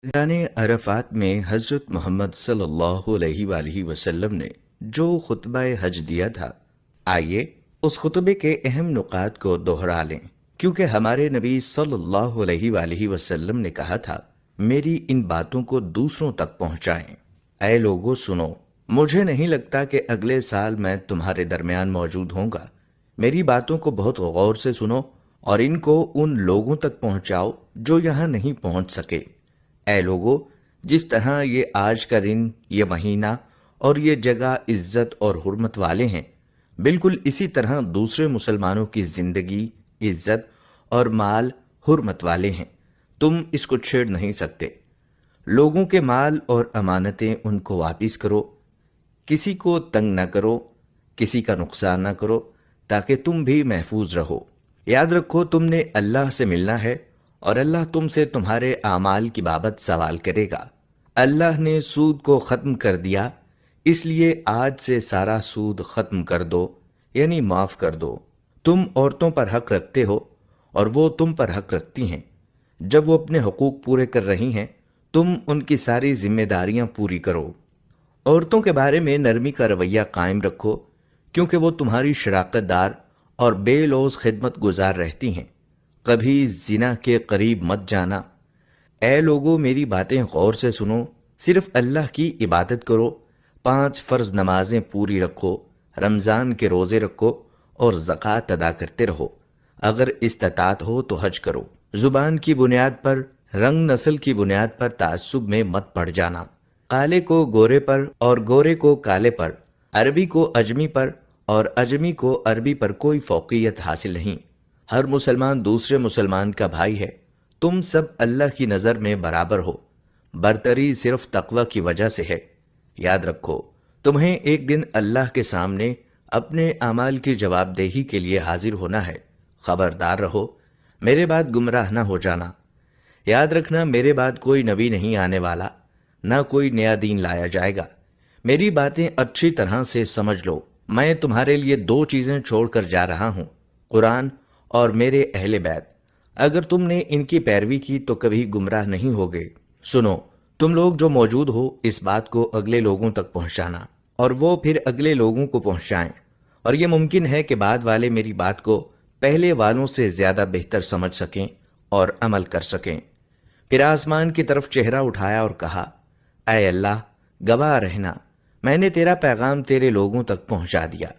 मैदान अरफात में हज़रत मोहम्मद सल्लल्लाहु अलैहि वआलिहि वसल्लम ने जो खुतबा हज दिया था, आइए उस खुतबे के अहम नुकात को दोहरा लें, क्योंकि हमारे नबी सल्लल्लाहु अलैहि वआलिहि वसल्लम ने कहा था, मेरी इन बातों को दूसरों तक पहुंचाएं। ऐ लोगों सुनो, मुझे नहीं लगता कि अगले साल मैं तुम्हारे दरमियान मौजूद होऊंगा। मेरी बातों को बहुत गौर से सुनो और इनको उन लोगों तक पहुंचाओ जो यहाँ नहीं पहुंच सके। ऐ लोगो, जिस तरह ये आज का दिन, ये महीना और ये जगह इज्जत और हुर्मत वाले हैं, बिल्कुल इसी तरह दूसरे मुसलमानों की जिंदगी, इज्जत और माल हुर्मत वाले हैं। तुम इसको छेड़ नहीं सकते। लोगों के माल और अमानतें उनको वापिस करो, किसी को तंग न करो, किसी का नुकसान न करो, ताकि तुम भी महफूज रहो। याद रखो, तुमने अल्लाह से मिलना है और अल्लाह तुमसे तुम्हारे आमाल की बाबत सवाल करेगा। अल्लाह ने सूद को ख़त्म कर दिया, इसलिए आज से सारा सूद ख़त्म कर दो, यानी माफ़ कर दो। तुम औरतों पर हक रखते हो और वो तुम पर हक रखती हैं। जब वो अपने हुकूक पूरे कर रही हैं, तुम उनकी सारी जिम्मेदारियां पूरी करो। औरतों के बारे में नरमी का रवैया कायम रखो, क्योंकि वो तुम्हारी शराकत दार और बेलौस खिदमत गुजार रहती हैं। कभी जिना के करीब मत जाना। ऐ लोगों, मेरी बातें गौर से सुनो। सिर्फ अल्लाह की इबादत करो, 5 फर्ज नमाजें पूरी रखो, रमज़ान के रोज़े रखो और ज़कात अदा करते रहो। अगर इस्तात हो तो हज करो। ज़ुबान की बुनियाद पर, रंग नस्ल की बुनियाद पर तासुब में मत पड़ जाना। काले को गोरे पर और गोरे को काले पर, अरबी को अजमी पर और अजमी को अरबी पर कोई फौकियत हासिल नहीं। हर मुसलमान दूसरे मुसलमान का भाई है। तुम सब अल्लाह की नज़र में बराबर हो। बरतरी सिर्फ तकवा की वजह से है। याद रखो, तुम्हें एक दिन अल्लाह के सामने अपने अमाल की जवाबदेही के लिए हाजिर होना है। खबरदार रहो, मेरे बाद गुमराह न हो जाना। याद रखना, मेरे बाद कोई नबी नहीं आने वाला, ना कोई नया दीन लाया जाएगा। मेरी बातें अच्छी तरह से समझ लो। मैं तुम्हारे लिए 2 चीज़ें छोड़कर जा रहा हूँ, कुरान और मेरे अहले बैत। अगर तुमने इनकी पैरवी की तो कभी गुमराह नहीं होगे। सुनो, तुम लोग जो मौजूद हो, इस बात को अगले लोगों तक पहुंचाना और वो फिर अगले लोगों को पहुंचाएं। और ये मुमकिन है कि बाद वाले मेरी बात को पहले वालों से ज्यादा बेहतर समझ सकें और अमल कर सकें। फिर आसमान की तरफ चेहरा उठाया और कहा, ऐ अल्लाह, गवाह रहना, मैंने तेरा पैगाम तेरे लोगों तक पहुंचा दिया।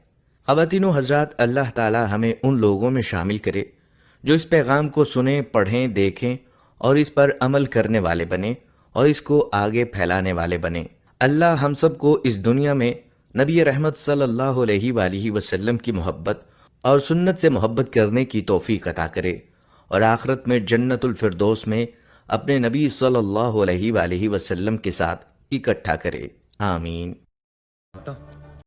ख़वातीनो हज़रात, अल्लाह ताला हमें उन लोगों में शामिल करे जो इस पैगाम को सुने, पढ़ें, देखें और इस पर अमल करने वाले बने और इसको आगे फैलाने वाले बने। अल्लाह हम सबको इस दुनिया में नबी रहमत सल्लल्लाहु अलैहि वसल्लम की मोहब्बत और सुन्नत से मोहब्बत करने की तौफीक अता करे और आखिरत में जन्नतुल फिरदौस में अपने नबी सल्लल्लाहु अलैहि वसल्लम के साथ इकट्ठा करे। आमीन।